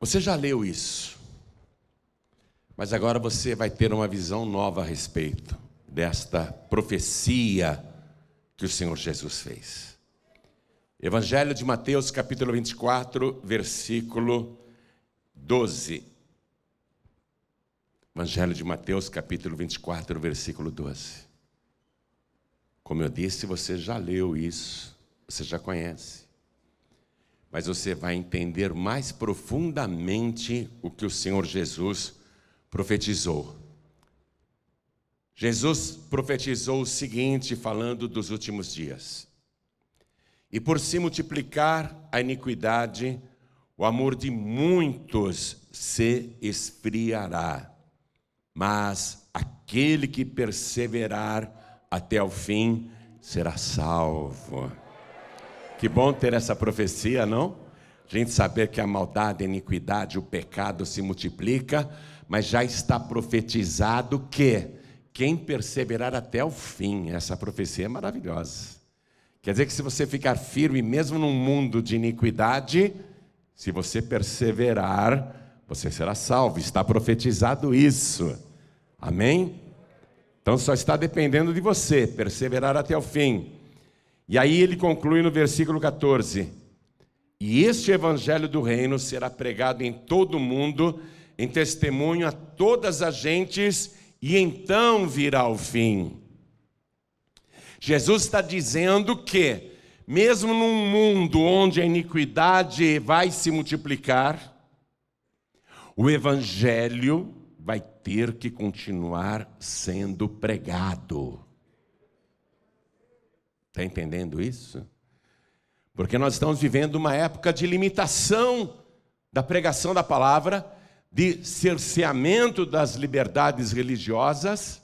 Você já leu isso, mas agora você vai ter uma visão nova a respeito desta profecia que o Senhor Jesus fez. Evangelho de Mateus, capítulo 24, versículo 12. Evangelho de Mateus, capítulo 24, versículo 12. Como eu disse, você já leu isso, você já conhece. Mas você vai entender mais profundamente o que o Senhor Jesus profetizou. Jesus profetizou o seguinte, falando dos últimos dias: e por se multiplicar a iniquidade, o amor de muitos se esfriará, mas aquele que perseverar até o fim será salvo. Que bom ter essa profecia, não? A gente saber que a maldade, a iniquidade, o pecado se multiplica, mas já está profetizado que quem perseverar até o fim, essa profecia é maravilhosa. Quer dizer que se você ficar firme, mesmo num mundo de iniquidade, se você perseverar, você será salvo. Está profetizado isso. Amém? Então só está dependendo de você, perseverar até o fim. E aí ele conclui no versículo 14: e este evangelho do reino será pregado em todo o mundo, em testemunho a todas as gentes, e então virá o fim. Jesus está dizendo que, mesmo num mundo onde a iniquidade vai se multiplicar, o evangelho vai ter que continuar sendo pregado. Está entendendo isso? Porque nós estamos vivendo uma época de limitação da pregação da palavra, de cerceamento das liberdades religiosas.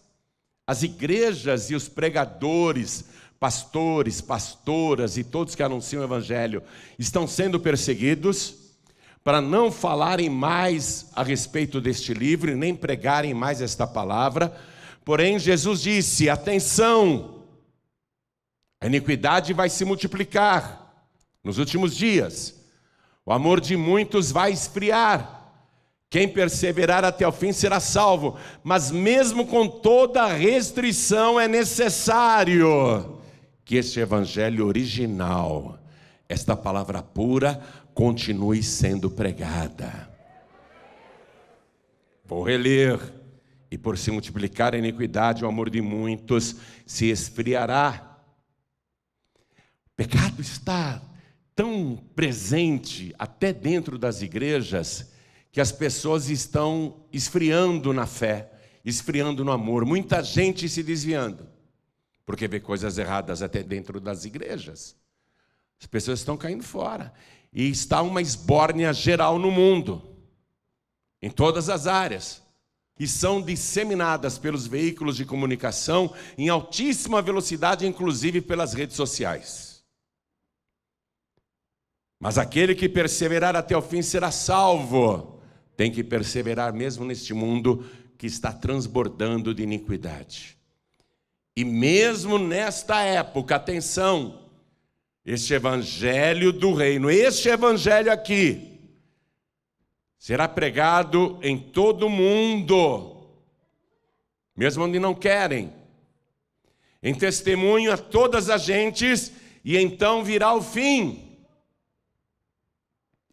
As igrejas e os pregadores, pastores, pastoras e todos que anunciam o evangelho estão sendo perseguidos para não falarem mais a respeito deste livro e nem pregarem mais esta palavra. Porém, Jesus disse: atenção! A iniquidade vai se multiplicar nos últimos dias. O amor de muitos vai esfriar. Quem perseverar até o fim será salvo. Mas mesmo com toda a restrição, é necessário que este evangelho original, esta palavra pura, continue sendo pregada. Vou reler. E por se multiplicar a iniquidade, o amor de muitos se esfriará. O pecado está tão presente até dentro das igrejas que as pessoas estão esfriando na fé, esfriando no amor. Muita gente se desviando, porque vê coisas erradas até dentro das igrejas. As pessoas estão caindo fora. E está uma esbórnia geral no mundo, em todas as áreas. E são disseminadas pelos veículos de comunicação em altíssima velocidade, inclusive pelas redes sociais. Mas aquele que perseverar até o fim será salvo. Tem que perseverar mesmo neste mundo que está transbordando de iniquidade. E mesmo nesta época, atenção, este evangelho do reino, este evangelho aqui, será pregado em todo o mundo, mesmo onde não querem, em testemunho a todas as gentes, e então virá o fim.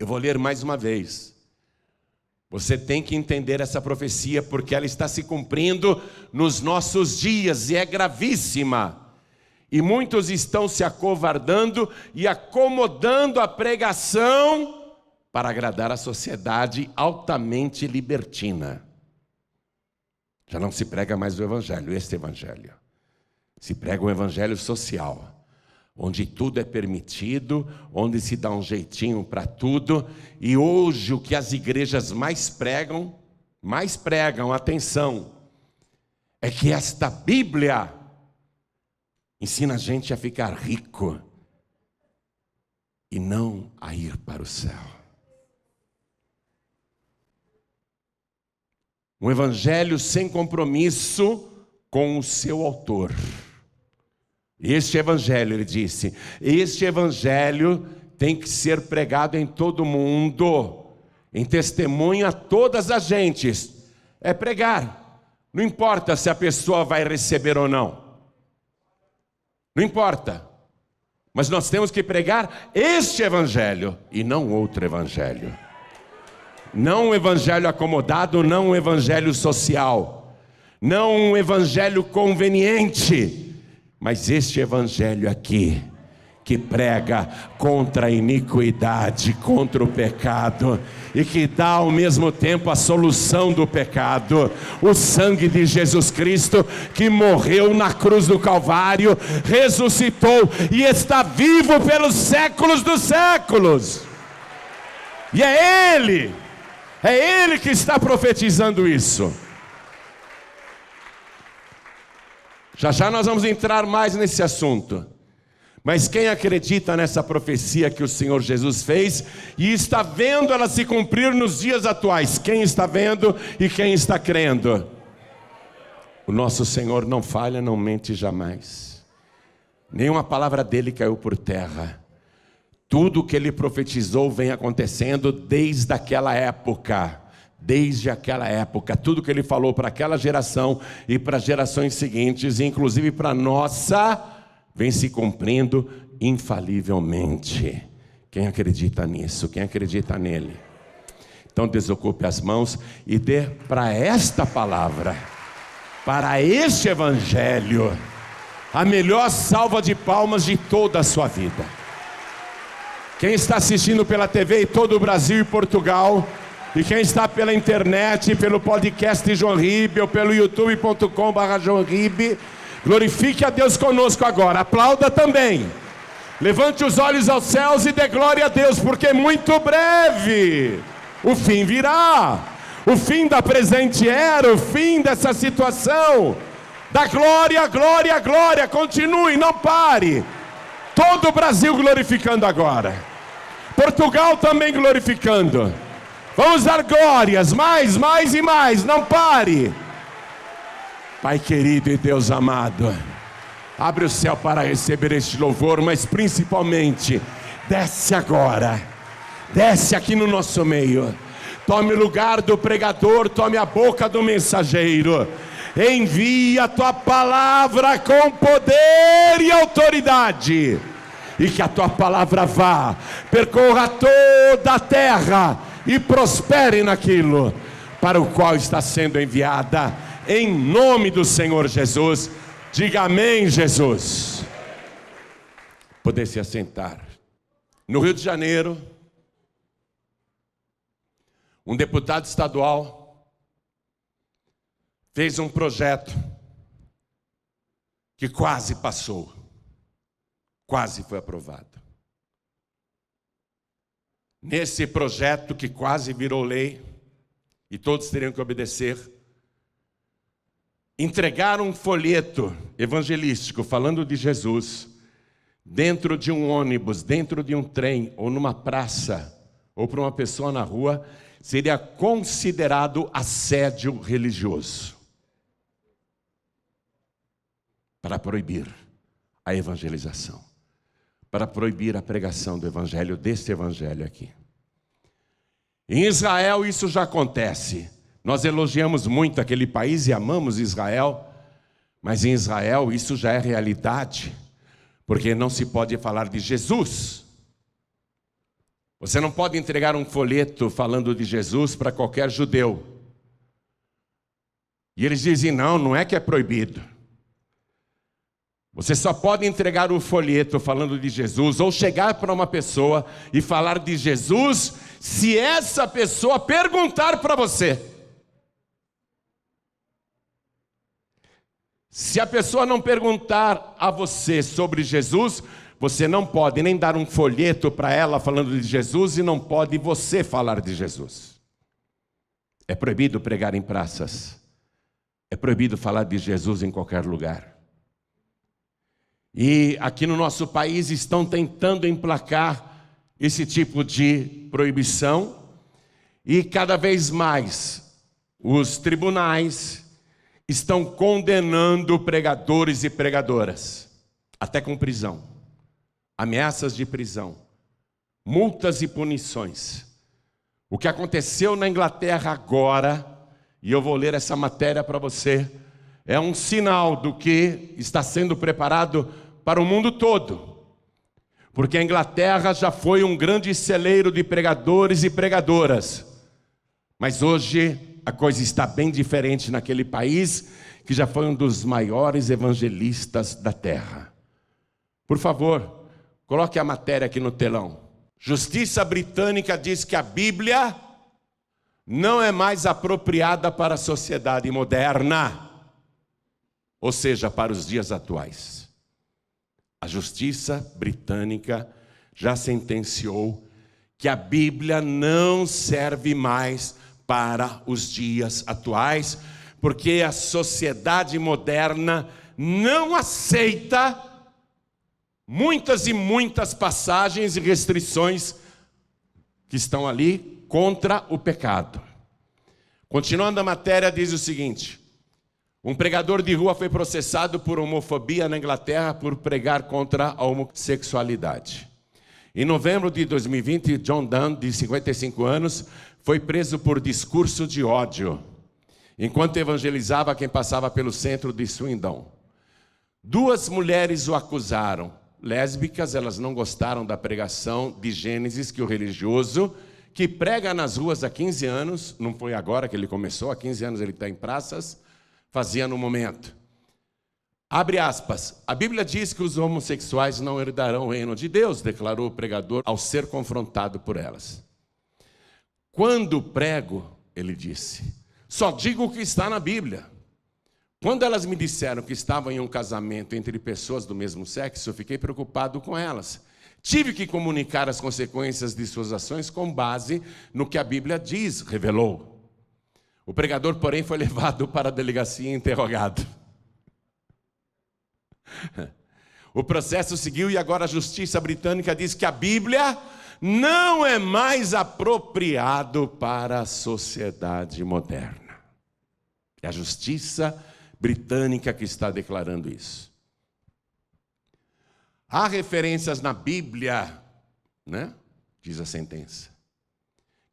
Eu vou ler mais uma vez. Você tem que entender essa profecia, porque ela está se cumprindo nos nossos dias, e é gravíssima. E muitos estão se acovardando e acomodando a pregação para agradar a sociedade altamente libertina. Já não se prega mais o evangelho, este evangelho. Se prega um evangelho social, onde tudo é permitido, onde se dá um jeitinho para tudo. E hoje o que as igrejas mais pregam, atenção, é que esta Bíblia ensina a gente a ficar rico e não a ir para o céu. Um evangelho sem compromisso com o seu autor. Este evangelho, ele disse, este evangelho tem que ser pregado em todo mundo. em testemunho a todas as gentes, é pregar. Não importa se a pessoa vai receber ou não. Não importa. Mas nós temos que pregar este evangelho e não outro evangelho. Não um evangelho acomodado, não um evangelho social, não um evangelho conveniente, mas este evangelho aqui, que prega contra a iniquidade, contra o pecado, e que dá ao mesmo tempo a solução do pecado, o sangue de Jesus Cristo, que morreu na cruz do Calvário, ressuscitou e está vivo pelos séculos dos séculos. E é Ele que está profetizando isso. Já já nós vamos entrar mais nesse assunto. Mas quem acredita nessa profecia que o Senhor Jesus fez e está vendo ela se cumprir nos dias atuais? Quem está vendo e quem está crendo? O nosso Senhor não falha, não mente jamais. Nenhuma palavra dele caiu por terra. Tudo o que ele profetizou vem acontecendo desde aquela época. Desde aquela época, tudo que ele falou para aquela geração e para gerações seguintes, inclusive para a nossa, vem se cumprindo infalivelmente. Quem acredita nisso? Quem acredita nele? Então desocupe as mãos e dê para esta palavra, para este evangelho, a melhor salva de palmas de toda a sua vida. Quem está assistindo pela TV em todo o Brasil e Portugal, e quem está pela internet, pelo podcast João Ribe, ou pelo youtube.com/João Ribe, glorifique a Deus conosco agora, aplauda também, levante os olhos aos céus e dê glória a Deus, porque muito breve o fim virá, o fim da presente era, o fim dessa situação, da glória, glória, glória, continue, não pare, todo o Brasil glorificando agora, Portugal também glorificando, vamos dar glórias, mais e mais, não pare. Pai querido e Deus amado, abre o céu para receber este louvor, mas principalmente, desce agora, desce aqui no nosso meio, tome o lugar do pregador, tome a boca do mensageiro, envia a tua palavra com poder e autoridade, e que a tua palavra vá, percorra toda a terra, e prospere naquilo para o qual está sendo enviada, em nome do Senhor Jesus. Diga amém, Jesus. Poder se assentar. No Rio de Janeiro, um deputado estadual fez um projeto que quase passou, quase foi aprovado. Nesse projeto que quase virou lei, e todos teriam que obedecer, entregaram um folheto evangelístico falando de Jesus dentro de um ônibus, dentro de um trem, ou numa praça, ou para uma pessoa na rua, seria considerado assédio religioso, para proibir a evangelização, para proibir a pregação do evangelho, deste evangelho aqui. Em Israel isso já acontece. Nós elogiamos muito aquele país e amamos Israel, mas em Israel isso já é realidade, porque não se pode falar de Jesus. Você não pode entregar um folheto falando de Jesus para qualquer judeu. E eles dizem, não é que é proibido. Você só pode entregar um folheto falando de Jesus, ou chegar para uma pessoa e falar de Jesus, se essa pessoa perguntar para você. Se a pessoa não perguntar a você sobre Jesus, você não pode nem dar um folheto para ela falando de Jesus, e não pode você falar de Jesus. É proibido pregar em praças. É proibido falar de Jesus em qualquer lugar. E aqui no nosso país estão tentando emplacar esse tipo de proibição, e cada vez mais os tribunais estão condenando pregadores e pregadoras, até com prisão, ameaças de prisão, multas e punições, O que aconteceu na Inglaterra agora, e eu vou ler essa matéria para você, é um sinal do que está sendo preparado para o mundo todo. Porque a Inglaterra já foi um grande celeiro de pregadores e pregadoras. Mas hoje a coisa está bem diferente naquele país, que já foi um dos maiores evangelistas da terra. Por favor, coloque a matéria aqui no telão. Justiça britânica diz que a Bíblia não é mais apropriada para a sociedade moderna, ou seja, para os dias atuais. A justiça britânica já sentenciou que a Bíblia não serve mais para os dias atuais, porque a sociedade moderna não aceita muitas e muitas passagens e restrições que estão ali contra o pecado. Continuando a matéria, diz o seguinte: um pregador de rua foi processado por homofobia na Inglaterra por pregar contra a homossexualidade. Em novembro de 2020, John Dunn, de 55 anos, foi preso por discurso de ódio, enquanto evangelizava quem passava pelo centro de Swindon. 2 mulheres o acusaram. Lésbicas, elas não gostaram da pregação de Gênesis que o religioso, que prega nas ruas há 15 anos, não foi agora que ele começou, há 15 anos ele está em praças, fazia no momento. Abre aspas, a Bíblia diz que os homossexuais não herdarão o reino de Deus, declarou o pregador ao ser confrontado por elas. Quando prego, ele disse, só digo o que está na Bíblia. Quando elas me disseram que estavam em um casamento entre pessoas do mesmo sexo, eu fiquei preocupado com elas. Tive que comunicar as consequências de suas ações com base no que a Bíblia diz, revelou. O pregador, porém, foi levado para a delegacia e interrogado. O processo seguiu e agora a justiça britânica diz que a Bíblia não é mais apropriado para a sociedade moderna. É a justiça britânica que está declarando isso. Há referências na Bíblia, né? Diz a sentença,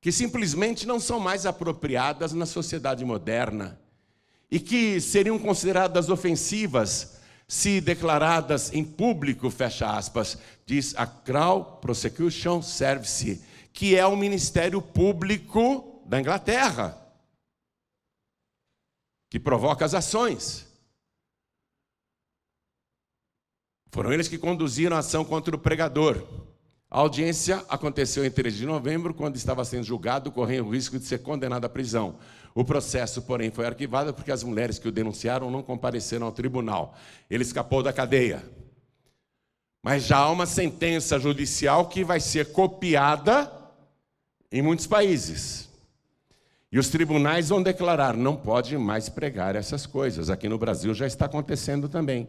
que simplesmente não são mais apropriadas na sociedade moderna e que seriam consideradas ofensivas se declaradas em público, fecha aspas, diz a Crown Prosecution Service, que é o Ministério Público da Inglaterra, que provoca as ações. Foram eles que conduziram a ação contra o pregador. A audiência aconteceu em 13 de novembro, quando estava sendo julgado, correndo o risco de ser condenado à prisão. O processo, porém, foi arquivado porque as mulheres que o denunciaram não compareceram ao tribunal. Ele escapou da cadeia. Mas já há uma sentença judicial que vai ser copiada em muitos países. E os tribunais vão declarar, não pode mais pregar essas coisas. Aqui no Brasil já está acontecendo também.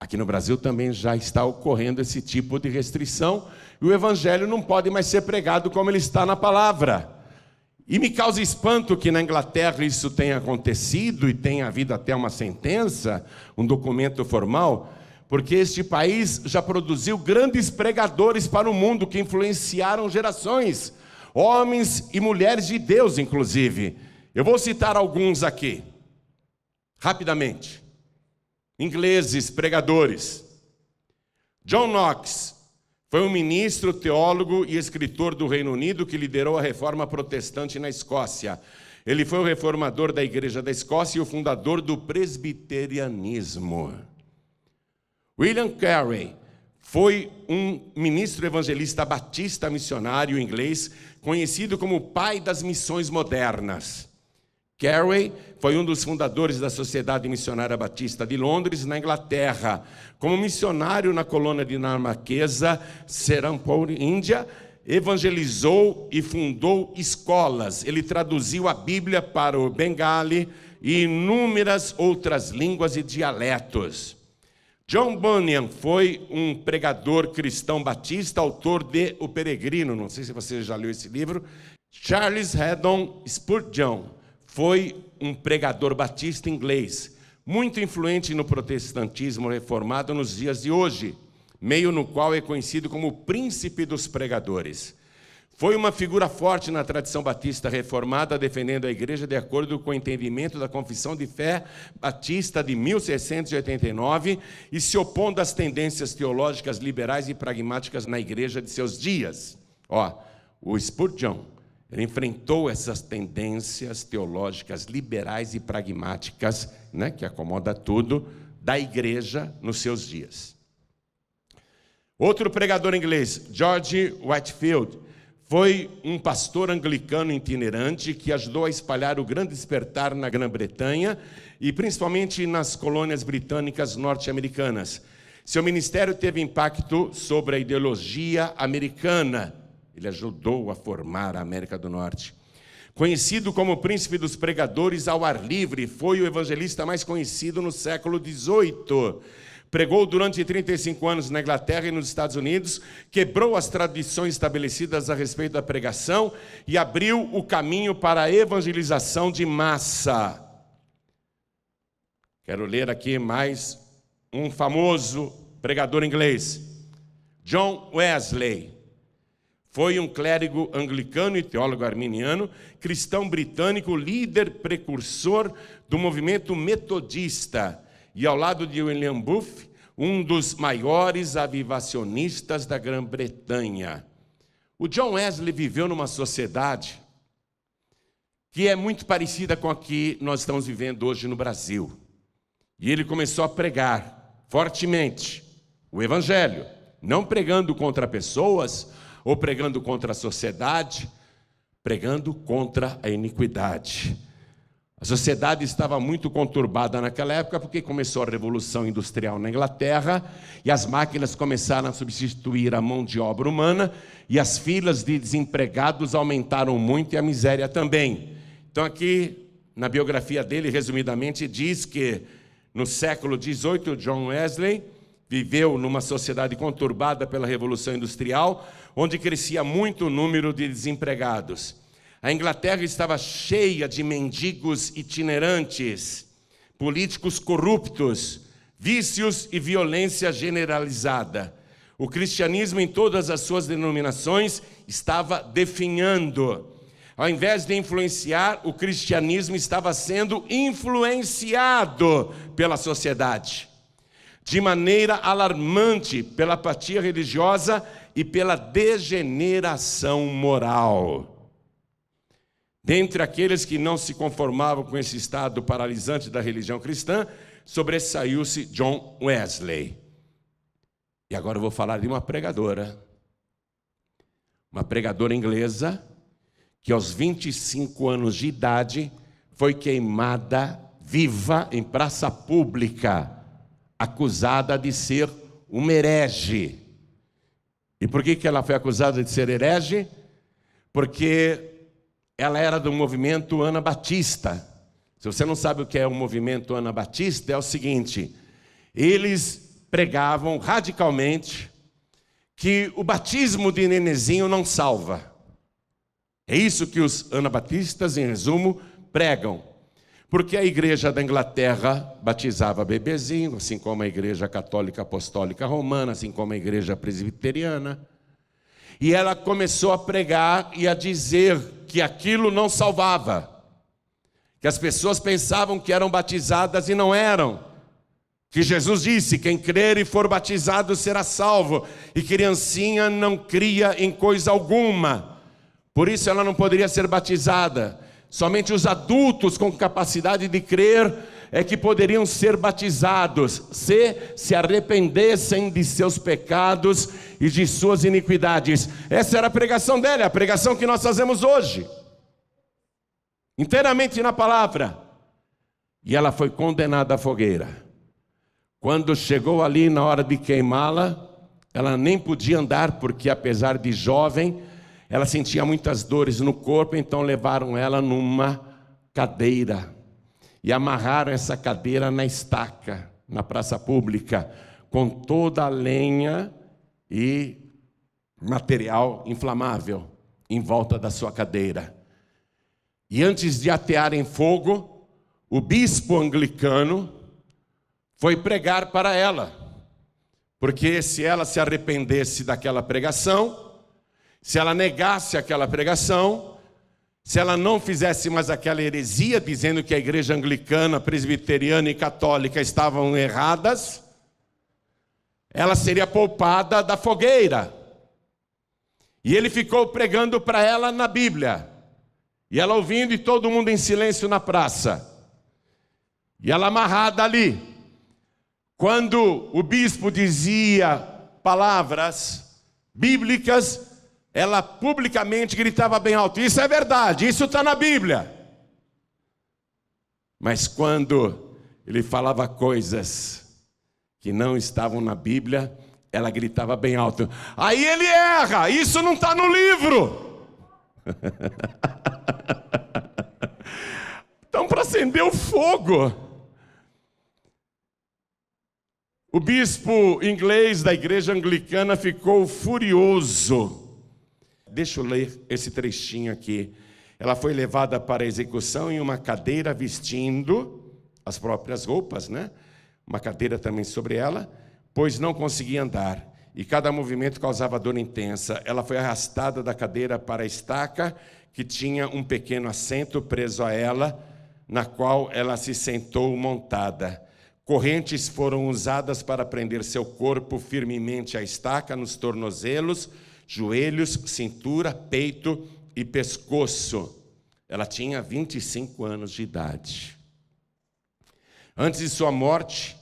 Aqui no Brasil também já está ocorrendo esse tipo de restrição. E o evangelho não pode mais ser pregado como ele está na palavra. E me causa espanto que na Inglaterra isso tenha acontecido e tenha havido até uma sentença, um documento formal, porque este país já produziu grandes pregadores para o mundo que influenciaram gerações. Homens e mulheres de Deus, inclusive. Eu vou citar alguns aqui, rapidamente. Ingleses, pregadores. John Knox foi um ministro, teólogo e escritor do Reino Unido que liderou a reforma protestante na Escócia. Ele foi o reformador da Igreja da Escócia e o fundador do presbiterianismo. William Carey foi um ministro evangelista batista missionário inglês, conhecido como o pai das missões modernas. Carey foi um dos fundadores da Sociedade Missionária Batista de Londres, na Inglaterra. Como missionário na colônia dinamarquesa Serampore, Índia, evangelizou e fundou escolas. Ele traduziu a Bíblia para o bengali e inúmeras outras línguas e dialetos. John Bunyan foi um pregador cristão batista, autor de O Peregrino, não sei se você já leu esse livro. Charles Haddon Spurgeon foi um pregador batista inglês, muito influente no protestantismo reformado nos dias de hoje, meio no qual é conhecido como o príncipe dos pregadores. Foi uma figura forte na tradição batista reformada, defendendo a igreja de acordo com o entendimento da Confissão de Fé Batista de 1689 e se opondo às tendências teológicas liberais e pragmáticas na igreja de seus dias. O Spurgeon, ele enfrentou essas tendências teológicas liberais e pragmáticas, né, que acomoda tudo, da igreja nos seus dias. Outro pregador inglês, George Whitefield, foi um pastor anglicano itinerante que ajudou a espalhar o grande despertar na Grã-Bretanha e principalmente nas colônias britânicas norte-americanas. Seu ministério teve impacto sobre a ideologia americana. Ele ajudou a formar a América do Norte. Conhecido como príncipe dos pregadores ao ar livre, foi o evangelista mais conhecido no século XVIII. Pregou durante 35 anos na Inglaterra e nos Estados Unidos, quebrou as tradições estabelecidas a respeito da pregação e abriu o caminho para a evangelização de massa. Quero ler aqui mais um famoso pregador inglês, John Wesley. Foi um clérigo anglicano e teólogo arminiano, cristão britânico, líder precursor do movimento metodista, e ao lado de William Booth, um dos maiores avivacionistas da Grã-Bretanha. O John Wesley viveu numa sociedade que é muito parecida com a que nós estamos vivendo hoje no Brasil. E ele começou a pregar fortemente o Evangelho, não pregando contra pessoas ou pregando contra a sociedade, pregando contra a iniquidade. A sociedade estava muito conturbada naquela época porque começou a Revolução Industrial na Inglaterra e as máquinas começaram a substituir a mão de obra humana e as filas de desempregados aumentaram muito e a miséria também. Então aqui, na biografia dele, resumidamente, diz que no século XVIII, John Wesley viveu numa sociedade conturbada pela Revolução Industrial, onde crescia muito o número de desempregados. A Inglaterra estava cheia de mendigos itinerantes, políticos corruptos, vícios e violência generalizada. O cristianismo, em todas as suas denominações, estava definhando. Ao invés de influenciar, o cristianismo estava sendo influenciado pela sociedade, de maneira alarmante, pela apatia religiosa e pela degeneração moral. Dentre aqueles que não se conformavam com esse estado paralisante da religião cristã, sobressaiu-se John Wesley. E agora eu vou falar de uma pregadora inglesa, que aos 25 anos de idade foi queimada viva em praça pública, acusada de ser uma herege. E por que ela foi acusada de ser herege? Porque ela era do movimento anabatista. Se você não sabe o que é o movimento anabatista, é o seguinte: eles pregavam radicalmente que o batismo de nenenzinho não salva. É isso que os anabatistas, em resumo, pregam. Porque a igreja da Inglaterra batizava bebezinho, assim como a igreja católica apostólica romana, assim como a igreja presbiteriana. E ela começou a pregar e a dizer que aquilo não salvava, que as pessoas pensavam que eram batizadas e não eram, que Jesus disse: quem crer e for batizado será salvo, e criancinha não cria em coisa alguma, por isso ela não poderia ser batizada. Somente os adultos com capacidade de crer é que poderiam ser batizados, se arrependessem de seus pecados e de suas iniquidades. Essa era a pregação dela, a pregação que nós fazemos hoje, inteiramente na palavra. E ela foi condenada à fogueira. Quando chegou ali na hora de queimá-la, ela nem podia andar, porque apesar de jovem, ela sentia muitas dores no corpo, então levaram ela numa cadeira e amarraram essa cadeira na estaca, na praça pública, com toda a lenha e material inflamável em volta da sua cadeira. E antes de atearem fogo, o bispo anglicano foi pregar para ela, porque se ela se arrependesse daquela pregação, se ela negasse aquela pregação, se ela não fizesse mais aquela heresia, dizendo que a igreja anglicana, presbiteriana e católica estavam erradas, ela seria poupada da fogueira. E ele ficou pregando para ela na Bíblia. E ela ouvindo e todo mundo em silêncio na praça. E ela amarrada ali. Quando o bispo dizia palavras bíblicas, ela publicamente gritava bem alto: isso é verdade, isso está na Bíblia. Mas quando ele falava coisas que não estavam na Bíblia, ela gritava bem alto: aí ele erra, isso não está no livro. Então, para acender o fogo, o bispo inglês da igreja anglicana ficou furioso. Deixa eu ler esse trechinho aqui. Ela foi levada para a execução em uma cadeira vestindo as próprias roupas, né? Uma cadeira também sobre ela, pois não conseguia andar, e cada movimento causava dor intensa. Ela foi arrastada da cadeira para a estaca, que tinha um pequeno assento preso a ela, na qual ela se sentou montada. Correntes foram usadas para prender seu corpo firmemente à estaca, nos tornozelos, joelhos, cintura, peito e pescoço. Ela tinha 25 anos de idade. Antes de sua morte,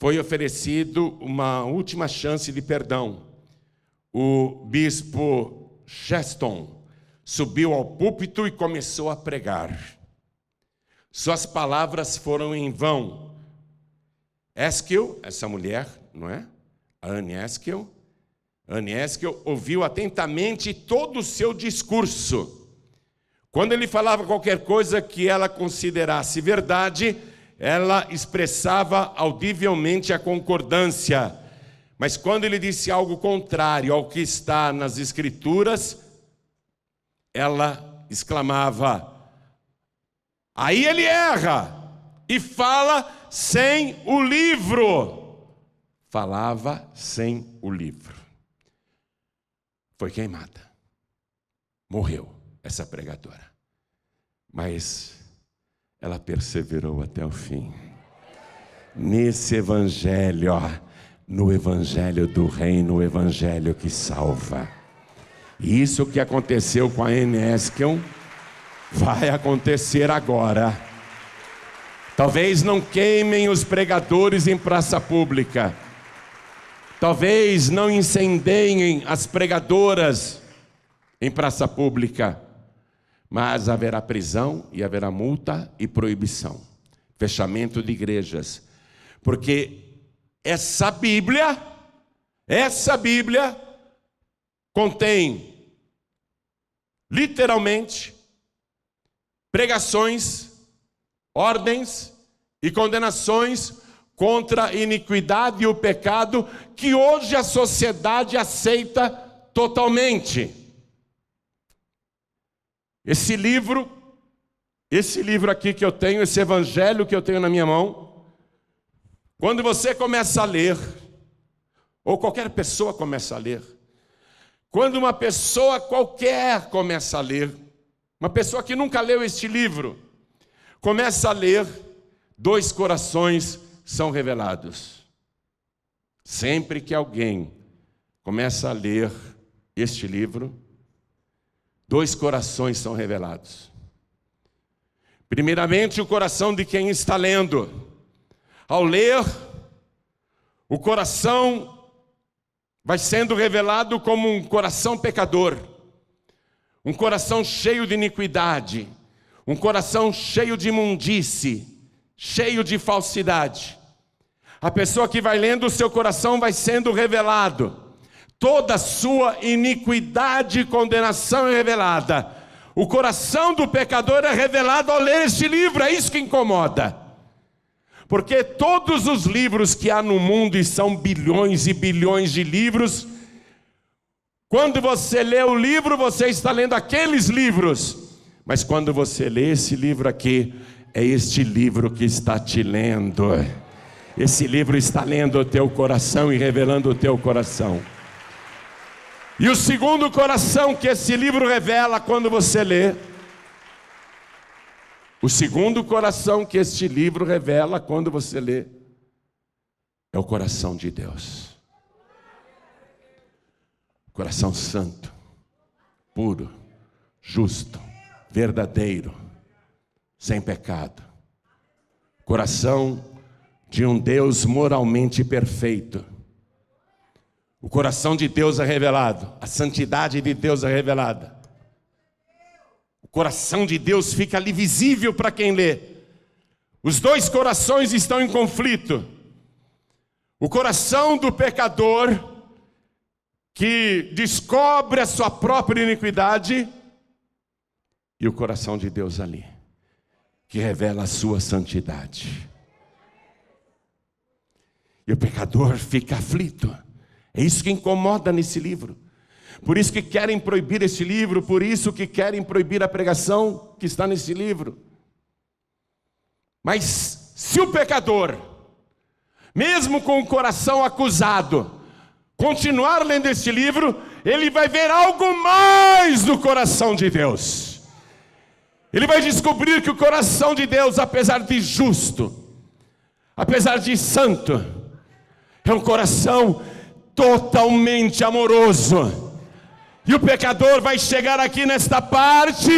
foi oferecido uma última chance de perdão. O bispo Cheston subiu ao púlpito e começou a pregar. Suas palavras foram em vão. Eskill, essa mulher, não é? Anne Eskill ouviu atentamente todo o seu discurso. Quando ele falava qualquer coisa que ela considerasse verdade, ela expressava audivelmente a concordância. Mas quando ele disse algo contrário ao que está nas Escrituras, ela exclamava: aí ele erra e fala sem o livro. Falava sem o livro. Foi queimada. Morreu essa pregadora. Mas ela perseverou até o fim. Nesse evangelho, no evangelho do reino, o evangelho que salva. E isso que aconteceu com a Anne Eskill vai acontecer agora. Talvez não queimem os pregadores em praça pública. Talvez não incendeiem as pregadoras em praça pública. Mas haverá prisão e haverá multa e proibição. Fechamento de igrejas. Porque essa Bíblia contém, literalmente, pregações, ordens e condenações contra a iniquidade e o pecado que hoje a sociedade aceita totalmente. Esse livro aqui que eu tenho, esse evangelho que eu tenho na minha mão, quando você começa a ler, ou qualquer pessoa começa a ler, quando uma pessoa qualquer começa a ler, uma pessoa que nunca leu este livro, começa a ler, dois corações são revelados. Sempre que alguém começa a ler este livro, dois corações são revelados. Primeiramente, o coração de quem está lendo. Ao ler, o coração vai sendo revelado como um coração pecador, um coração cheio de iniquidade, um coração cheio de imundície, cheio de falsidade. A pessoa que vai lendo, o seu coração vai sendo revelado. Toda a sua iniquidade e condenação é revelada. O coração do pecador é revelado ao ler este livro, é isso que incomoda. Porque todos os livros que há no mundo, e são bilhões e bilhões de livros, quando você lê o livro, você está lendo aqueles livros. Mas quando você lê esse livro aqui, é este livro que está te lendo. Esse livro está lendo o teu coração e revelando o teu coração. E o segundo coração que esse livro revela quando você lê, o segundo coração que este livro revela quando você lê, é o coração de Deus. Coração santo, puro, justo, verdadeiro, sem pecado. Coração de um Deus moralmente perfeito. O coração de Deus é revelado, a santidade de Deus é revelada. O coração de Deus fica ali visível para quem lê. Os dois corações estão em conflito. O coração do pecador, que descobre a sua própria iniquidade, e o coração de Deus ali, que revela a sua santidade. E o pecador fica aflito. É isso que incomoda nesse livro. Por isso que querem proibir esse livro, por isso que querem proibir a pregação que está nesse livro. Mas se o pecador, mesmo com o coração acusado, continuar lendo este livro, ele vai ver algo mais do coração de Deus. Ele vai descobrir que o coração de Deus, apesar de justo, apesar de santo, é um coração totalmente amoroso. E o pecador vai chegar aqui nesta parte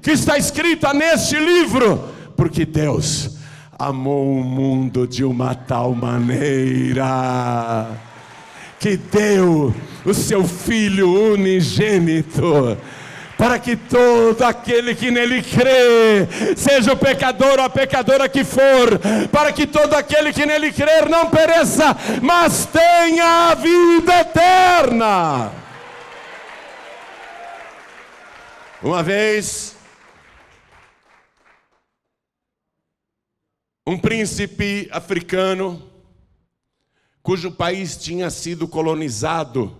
que está escrita neste livro, porque Deus amou o mundo de uma tal maneira que deu o seu Filho unigênito, para que todo aquele que nele crê, seja o pecador ou a pecadora que for, para que todo aquele que nele crer não pereça, mas tenha a vida eterna. Uma vez, um príncipe africano, cujo país tinha sido colonizado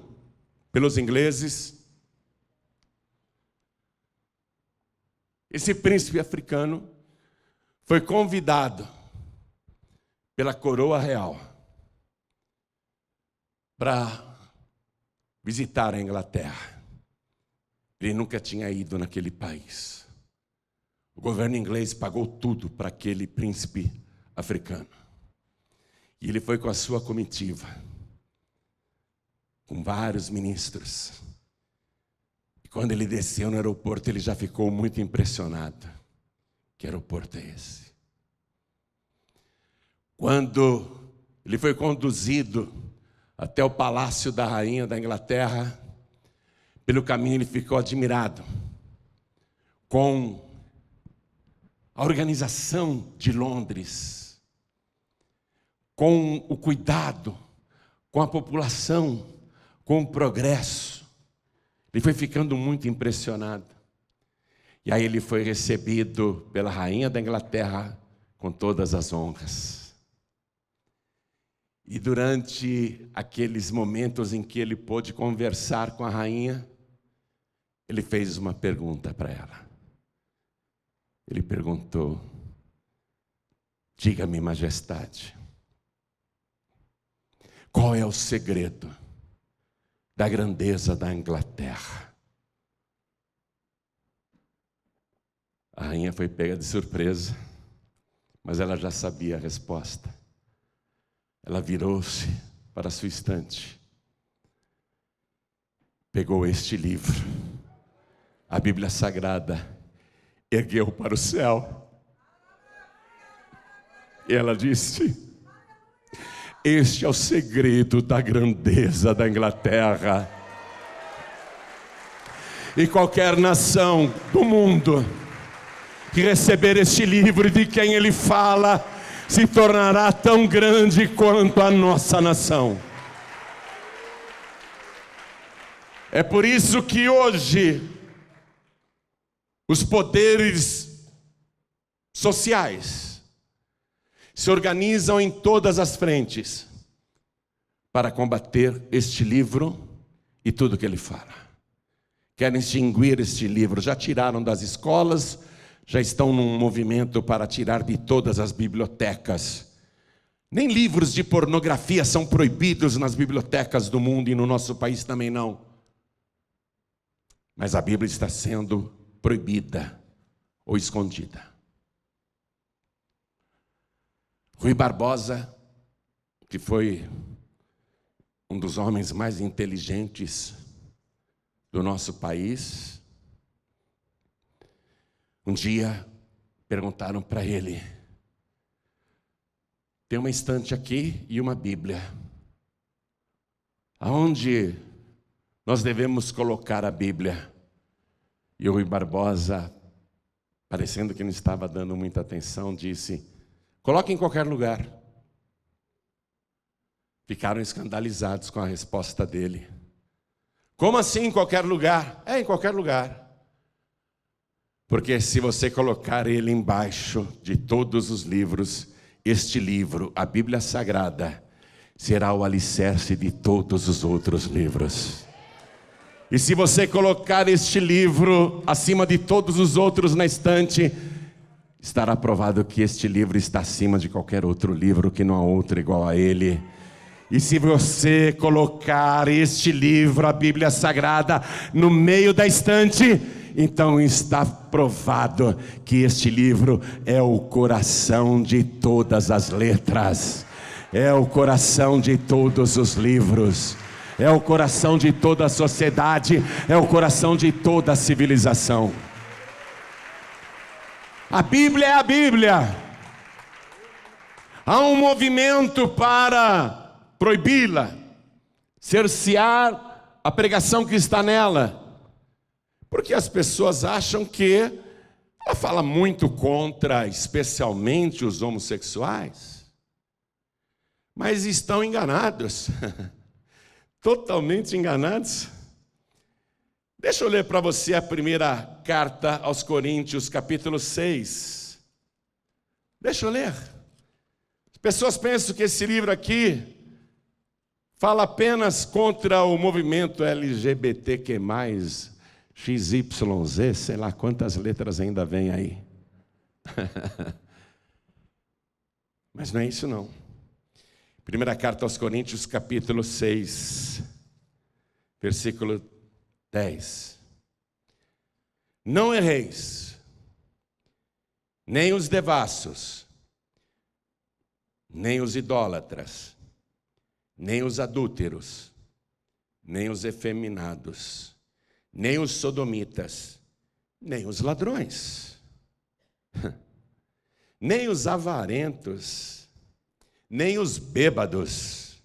pelos ingleses, esse príncipe africano foi convidado pela coroa real para visitar a Inglaterra. Ele nunca tinha ido naquele país. O governo inglês pagou tudo para aquele príncipe africano. E ele foi com a sua comitiva, com vários ministros. E quando ele desceu no aeroporto, ele já ficou muito impressionado. Que aeroporto é esse? Quando ele foi conduzido até o palácio da rainha da Inglaterra, pelo caminho ele ficou admirado com a organização de Londres, com o cuidado, com a população, com o progresso. Ele foi ficando muito impressionado. E aí ele foi recebido pela rainha da Inglaterra com todas as honras. E durante aqueles momentos em que ele pôde conversar com a rainha, ele fez uma pergunta para ela. Ele perguntou: diga-me, majestade, qual é o segredo da grandeza da Inglaterra? A rainha foi pega de surpresa, mas ela já sabia a resposta. Ela virou-se para a sua estante, pegou este livro, a Bíblia Sagrada, ergueu para o céu, e ela disse: este é o segredo da grandeza da Inglaterra. E qualquer nação do mundo que receber este livro de quem ele fala, se tornará tão grande quanto a nossa nação. É por isso que hoje os poderes sociais se organizam em todas as frentes para combater este livro e tudo que ele fala. Querem extinguir este livro, já tiraram das escolas, já estão num movimento para tirar de todas as bibliotecas. Nem livros de pornografia são proibidos nas bibliotecas do mundo, e no nosso país também não. Mas a Bíblia está sendo proibida ou escondida. Rui Barbosa, que foi um dos homens mais inteligentes do nosso país, um dia perguntaram para ele: tem uma estante aqui e uma Bíblia, aonde nós devemos colocar a Bíblia? E o Rui Barbosa, parecendo que não estava dando muita atenção, disse: coloque em qualquer lugar. Ficaram escandalizados com a resposta dele. Como assim em qualquer lugar? É, em qualquer lugar. Porque se você colocar ele embaixo de todos os livros, este livro, a Bíblia Sagrada, será o alicerce de todos os outros livros. E se você colocar este livro acima de todos os outros na estante, estará provado que este livro está acima de qualquer outro livro, que não há outro igual a ele. E se você colocar este livro, a Bíblia Sagrada, no meio da estante, então está provado que este livro é o coração de todas as letras, é o coração de todos os livros, é o coração de toda a sociedade, é o coração de toda a civilização. A Bíblia é a Bíblia. Há um movimento para proibi-la, cercear a pregação que está nela, porque as pessoas acham que ela fala muito contra, especialmente os homossexuais, mas estão enganados, totalmente enganados. Deixa eu ler para você a primeira carta aos Coríntios, capítulo 6. Deixa eu ler. As pessoas pensam que esse livro aqui fala apenas contra o movimento LGBTQ+, XYZ, sei lá quantas letras ainda vem aí. Mas não é isso não. Primeira carta aos Coríntios, capítulo 6, versículo 10. Não erreis, nem os devassos, nem os idólatras, nem os adúlteros, nem os efeminados, nem os sodomitas, nem os ladrões, nem os avarentos, nem os bêbados,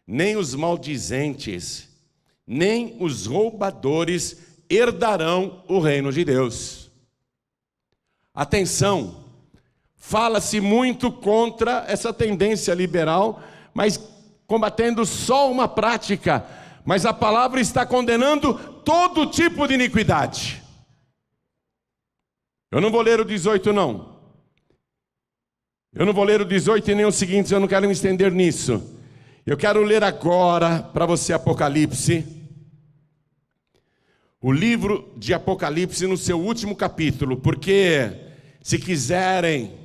nem os maldizentes, nem os roubadores herdarão o reino de Deus. Atenção, fala-se muito contra essa tendência liberal, mas combatendo só uma prática, mas a palavra está condenando todo tipo de iniquidade. Eu não vou ler o 18 não. Eu não vou ler o 18 e nem os seguintes, eu não quero me estender nisso. Eu quero ler agora para você Apocalipse, o livro de Apocalipse no seu último capítulo, porque se quiserem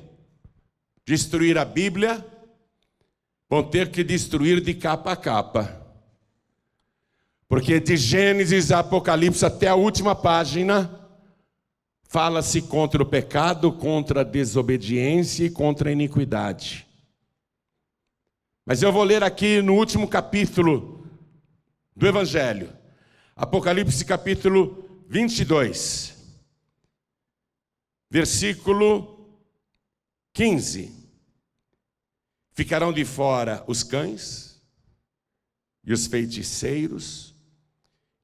destruir a Bíblia, vão ter que destruir de capa a capa. Porque de Gênesis a Apocalipse até a última página, fala-se contra o pecado, contra a desobediência e contra a iniquidade. Mas eu vou ler aqui no último capítulo do Evangelho, Apocalipse capítulo 22, versículo 15. Ficarão de fora os cães, e os feiticeiros,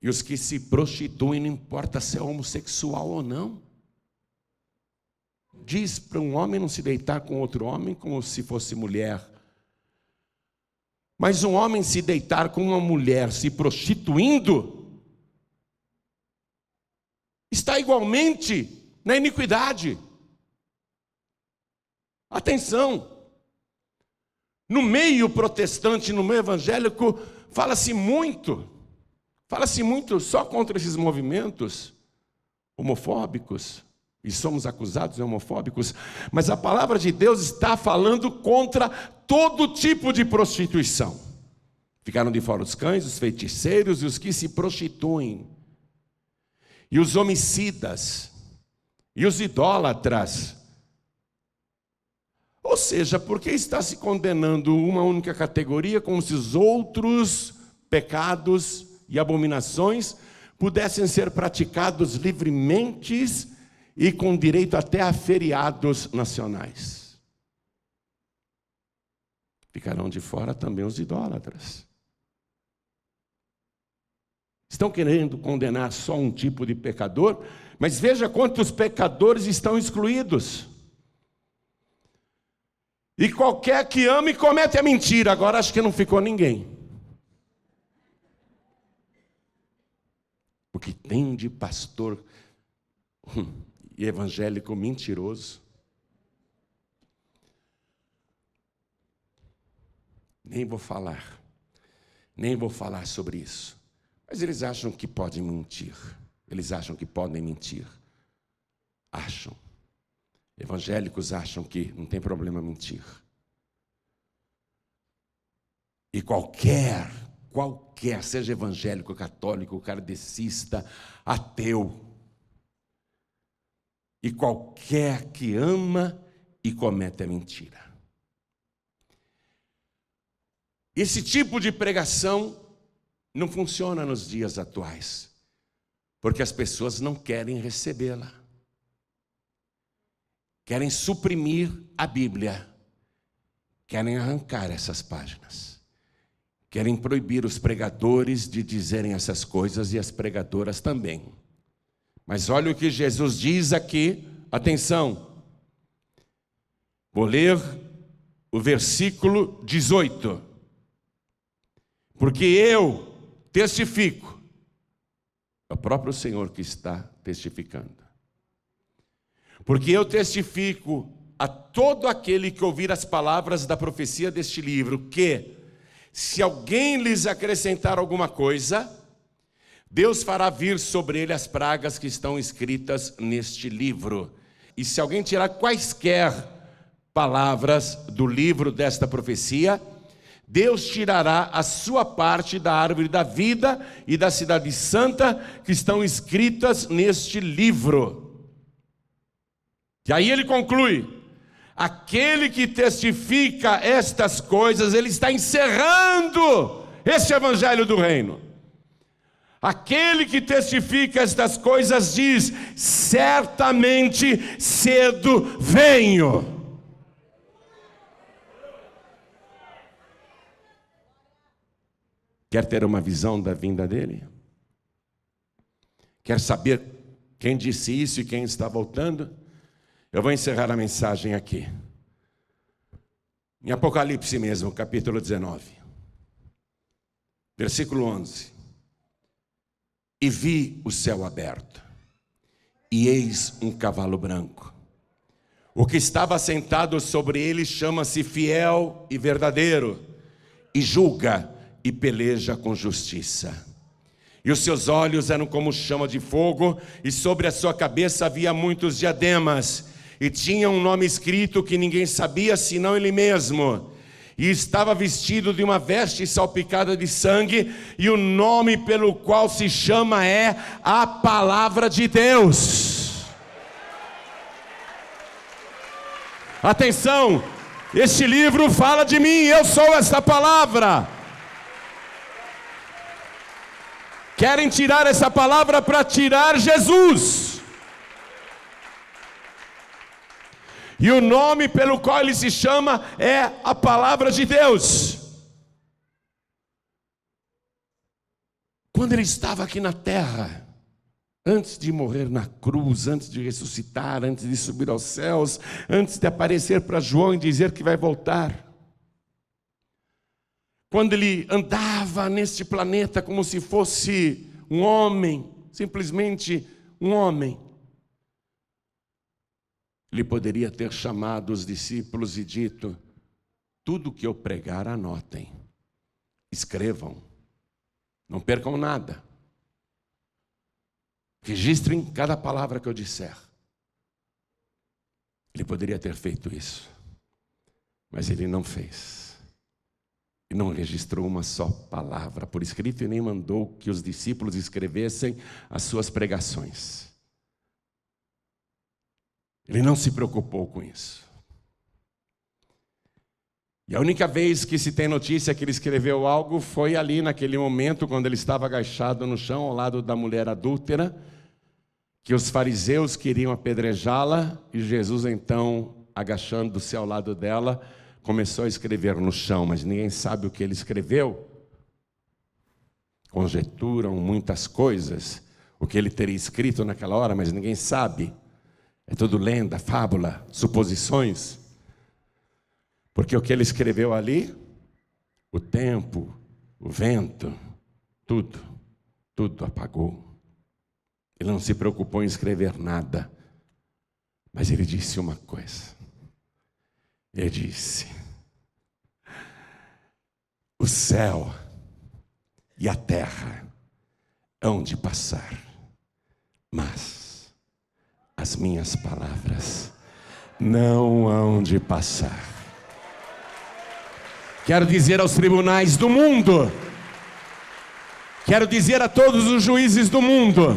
e os que se prostituem, não importa se é homossexual ou não. Diz para um homem não se deitar com outro homem como se fosse mulher. Mas um homem se deitar com uma mulher se prostituindo, está igualmente na iniquidade. Atenção! No meio protestante, no meio evangélico, fala-se muito só contra esses movimentos homofóbicos, e somos acusados de homofóbicos, mas a palavra de Deus está falando contra todo tipo de prostituição. Ficaram de fora os cães, os feiticeiros e os que se prostituem. e os homicidas, e os idólatras. Ou seja, por que está se condenando uma única categoria, como se os outros pecados e abominações pudessem ser praticados livremente e com direito até a feriados nacionais? Ficarão de fora também os idólatras. Estão querendo condenar só um tipo de pecador, mas veja quantos pecadores estão excluídos. E qualquer que ame comete a mentira. Agora acho que não ficou ninguém. O que tem de pastor e evangélico mentiroso. Nem vou falar sobre isso. Mas eles acham que podem mentir. Eles acham que podem mentir. Acham. Evangélicos acham que não tem problema mentir. E qualquer, seja evangélico, católico, kardecista, ateu, e qualquer que ama e comete a mentira. Esse tipo de pregação não funciona nos dias atuais, porque as pessoas não querem recebê-la. Querem suprimir a Bíblia, querem arrancar essas páginas, querem proibir os pregadores de dizerem essas coisas e as pregadoras também. Mas olha o que Jesus diz aqui, atenção, vou ler o versículo 18. Porque eu testifico, é o próprio Senhor que está testificando. Porque eu testifico a todo aquele que ouvir as palavras da profecia deste livro, que, se alguém lhes acrescentar alguma coisa, Deus fará vir sobre ele as pragas que estão escritas neste livro. E se alguém tirar quaisquer palavras do livro desta profecia, Deus tirará a sua parte da árvore da vida e da cidade santa que estão escritas neste livro. E aí ele conclui: aquele que testifica estas coisas, ele está encerrando este evangelho do reino. Aquele que testifica estas coisas diz: certamente cedo venho. Quer ter uma visão da vinda dele? Quer saber quem disse isso e quem está voltando? Eu vou encerrar a mensagem aqui. Em Apocalipse mesmo, capítulo 19. Versículo 11. E vi o céu aberto, e eis um cavalo branco. O que estava sentado sobre ele chama-se Fiel e Verdadeiro, e julga e peleja com justiça. E os seus olhos eram como chama de fogo, e sobre a sua cabeça havia muitos diademas, e tinha um nome escrito que ninguém sabia senão ele mesmo. E estava vestido de uma veste salpicada de sangue, e o nome pelo qual se chama é a Palavra de Deus. Atenção, este livro fala de mim, eu sou essa palavra. Querem tirar essa palavra para tirar Jesus. E o nome pelo qual ele se chama é a Palavra de Deus. Quando ele estava aqui na terra, antes de morrer na cruz, antes de ressuscitar, antes de subir aos céus, antes de aparecer para João e dizer que vai voltar, quando ele andava neste planeta como se fosse um homem, simplesmente um homem, ele poderia ter chamado os discípulos e dito: tudo que eu pregar, anotem, escrevam, não percam nada, registrem cada palavra que eu disser. Ele poderia ter feito isso, mas ele não fez. e não registrou uma só palavra por escrito e nem mandou que os discípulos escrevessem as suas pregações. Ele não se preocupou com isso. E a única vez que se tem notícia que ele escreveu algo foi ali naquele momento, quando ele estava agachado no chão ao lado da mulher adúltera, que os fariseus queriam apedrejá-la, e Jesus então, agachando-se ao lado dela, começou a escrever no chão, mas ninguém sabe o que ele escreveu. Conjecturam muitas coisas, o que ele teria escrito naquela hora, mas ninguém sabe. É tudo lenda, fábula, suposições. Porque o que ele escreveu ali, o tempo, o vento, tudo apagou. Ele não se preocupou em escrever nada, mas ele disse uma coisa. Ele disse: o céu e a terra hão de passar, mas as minhas palavras não hão de passar. Quero dizer aos tribunais do mundo, quero dizer a todos os juízes do mundo,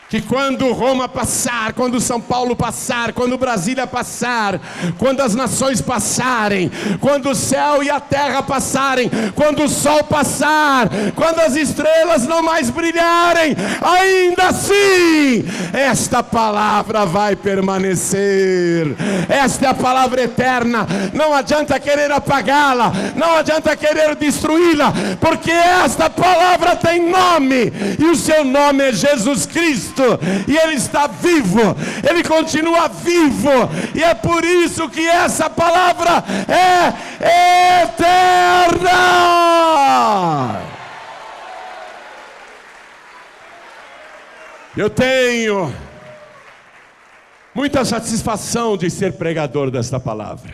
que quando Roma passar, quando São Paulo passar, quando Brasília passar, quando as nações passarem, quando o céu e a terra passarem, quando o sol passar, quando as estrelas não mais brilharem, ainda assim, esta palavra vai permanecer. Esta é a palavra eterna. Não adianta querer apagá-la, não adianta querer destruí-la, porque esta palavra tem nome, e o seu nome é Jesus Cristo. E Ele está vivo, Ele continua vivo, e é por isso que essa palavra é eterna. Eu tenho muita satisfação de ser pregador desta palavra.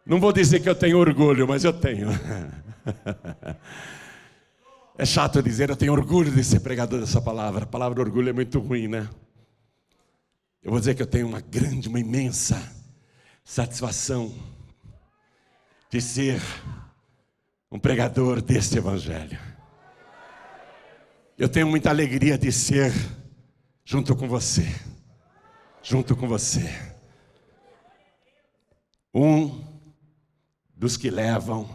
Não vou dizer que eu tenho orgulho, mas eu tenho. É chato dizer, eu tenho orgulho de ser pregador dessa palavra. A palavra orgulho é muito ruim, né? Eu vou dizer que eu tenho uma grande, uma imensa satisfação de ser um pregador deste evangelho. Eu tenho muita alegria de ser junto com você, um dos que levam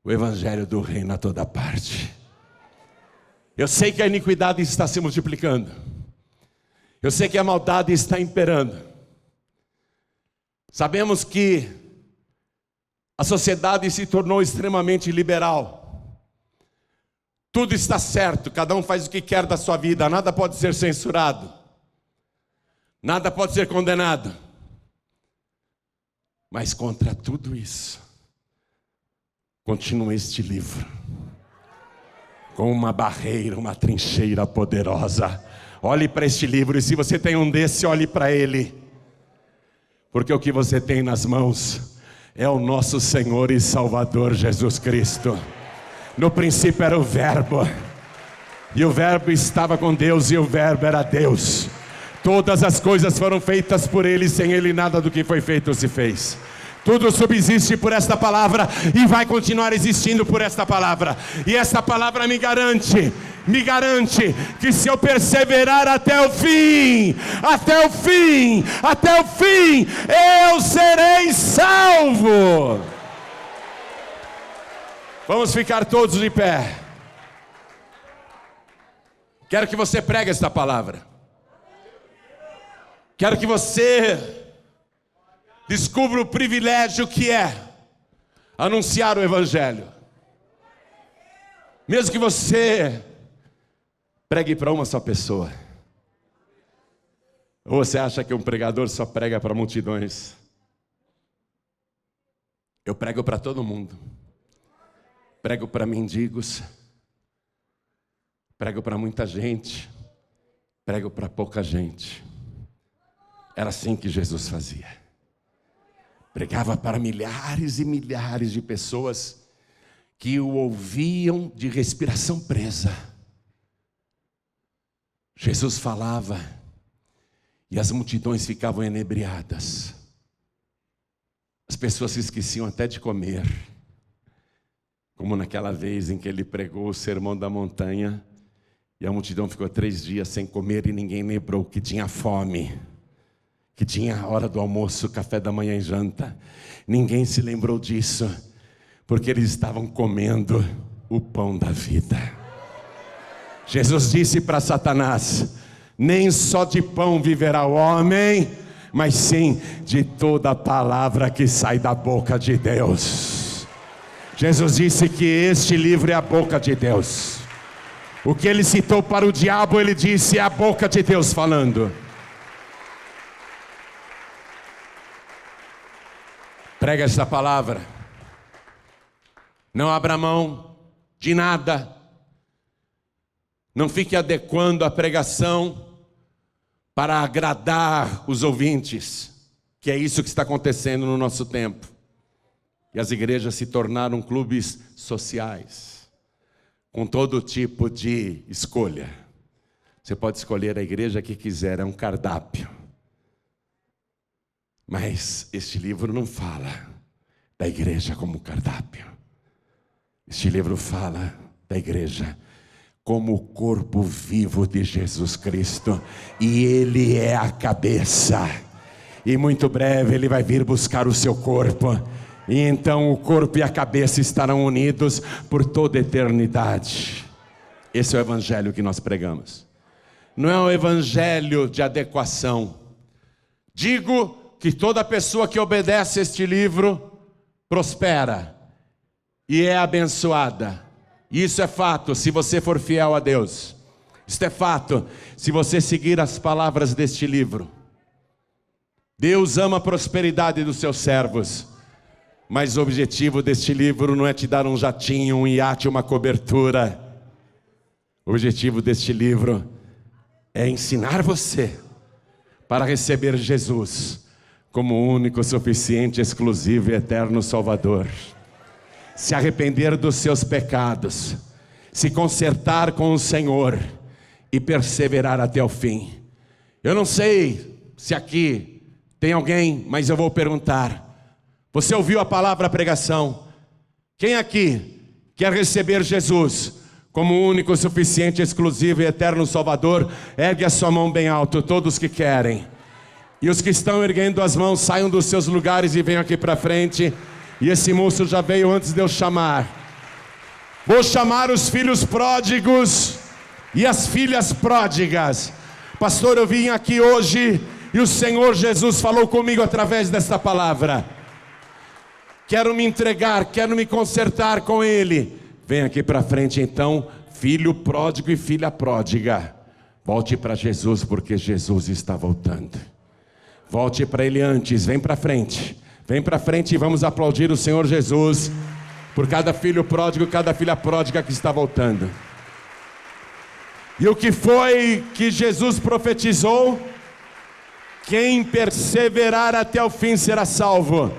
o evangelho do reino a toda parte. Eu sei que a iniquidade está se multiplicando. Eu sei que a maldade está imperando. Sabemos que a sociedade se tornou extremamente liberal. Tudo está certo, cada um faz o que quer da sua vida, nada pode ser censurado, nada pode ser condenado. Mas contra tudo isso, continua este livro, com uma barreira, uma trincheira poderosa. Olhe para este livro, e se você tem um desse, olhe para ele, porque o que você tem nas mãos é o nosso Senhor e Salvador Jesus Cristo. No princípio era o Verbo, e o Verbo estava com Deus, e o Verbo era Deus. Todas as coisas foram feitas por Ele, sem Ele nada do que foi feito se fez. Tudo subsiste por esta palavra e vai continuar existindo por esta palavra. E esta palavra me garante que se eu perseverar até o fim, eu serei salvo. Vamos ficar todos de pé. Quero que você pregue esta palavra. Quero que você descubra o privilégio que é anunciar o evangelho. Mesmo que você pregue para uma só pessoa. Ou você acha que um pregador só prega para multidões? Eu prego para todo mundo. Prego para mendigos. Prego para muita gente. Prego para pouca gente. Era assim que Jesus fazia. Pregava para milhares e milhares de pessoas que o ouviam de respiração presa. Jesus falava e as multidões ficavam enebriadas. pessoas se esqueciam até de comer. Como naquela vez em que ele pregou o Sermão da Montanha, e a multidão ficou 3 dias sem comer e ninguém lembrou que tinha fome, que tinha a hora do almoço, café da manhã e janta. Ninguém se lembrou disso, porque eles estavam comendo o pão da vida. Jesus disse para Satanás: nem só de pão viverá o homem, mas sim de toda a palavra que sai da boca de Deus. Jesus disse que este livro é a boca de Deus. O que ele citou para o diabo, ele disse, é a boca de Deus falando. Prega esta palavra. Não abra mão de nada. Não fique adequando a pregação para agradar os ouvintes, que é isso que está acontecendo no nosso tempo. E as igrejas se tornaram clubes sociais, com todo tipo de escolha. Você pode escolher a igreja que quiser, é um cardápio. Mas este livro não fala da igreja como cardápio. Este livro fala da igreja como o corpo vivo de Jesus Cristo. E Ele é a cabeça. E muito breve Ele vai vir buscar o seu corpo. E então o corpo e a cabeça estarão unidos por toda a eternidade. Esse é o evangelho que nós pregamos. Não é um evangelho de adequação. Digo que toda pessoa que obedece este livro prospera e é abençoada. Isso é fato se você for fiel a Deus. Isso é fato se você seguir as palavras deste livro. Deus ama a prosperidade dos seus servos. Mas o objetivo deste livro não é te dar um jatinho, um iate, uma cobertura. O objetivo deste livro é ensinar você para receber Jesus como o único, suficiente, exclusivo e eterno Salvador. Se arrepender dos seus pecados, se consertar com o Senhor e perseverar até o fim. Eu não sei se aqui tem alguém, mas eu vou perguntar. Você ouviu a palavra pregação? Quem aqui quer receber Jesus como o único, suficiente, exclusivo e eterno Salvador? Ergue a sua mão bem alto, todos que querem. E os que estão erguendo as mãos, saiam dos seus lugares e venham aqui para frente. E esse moço já veio antes de eu chamar. Vou chamar os filhos pródigos e as filhas pródigas. Pastor, eu vim aqui hoje e o Senhor Jesus falou comigo através desta palavra. Quero me entregar, quero me consertar com Ele. Vem aqui para frente então, filho pródigo e filha pródiga. Volte para Jesus, porque Jesus está voltando. Volte para Ele antes, vem para frente. Vem para frente e vamos aplaudir o Senhor Jesus por cada filho pródigo, cada filha pródiga que está voltando. E o que foi que Jesus profetizou? Quem perseverar até o fim será salvo.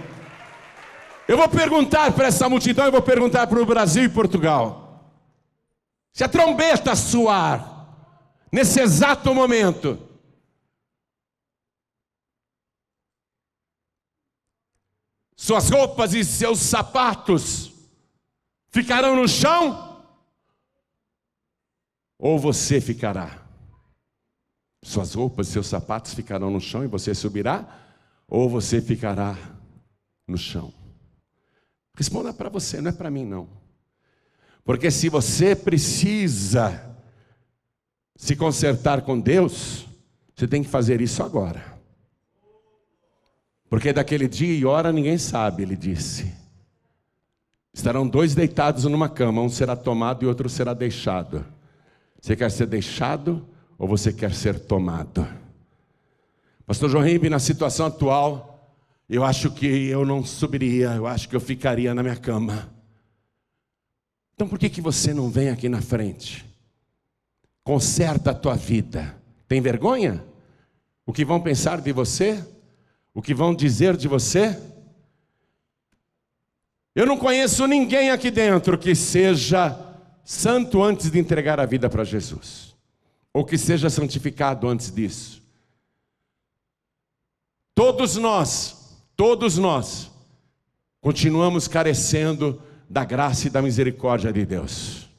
Eu vou perguntar para essa multidão, eu vou perguntar para o Brasil e Portugal. Se a trombeta soar, nesse exato momento, suas roupas e seus sapatos ficarão no chão? Ou você ficará? Suas roupas e seus sapatos ficarão no chão e você subirá? Ou você ficará no chão? Responda para você, não é para mim não. Porque se você precisa se consertar com Deus, você tem que fazer isso agora. Porque daquele dia e hora ninguém sabe, ele disse. Estarão 2 deitados numa cama, um será tomado e outro será deixado. Você quer ser deixado ou você quer ser tomado? Pastor João Ribe, na situação atual, eu acho que eu não subiria, eu acho que eu ficaria na minha cama. Então por que você não vem aqui na frente? Conserta a tua vida. Tem vergonha? O que vão pensar de você? O que vão dizer de você? Eu não conheço ninguém aqui dentro que seja santo antes de entregar a vida para Jesus. Ou que seja santificado antes disso. Todos nós continuamos carecendo da graça e da misericórdia de Deus.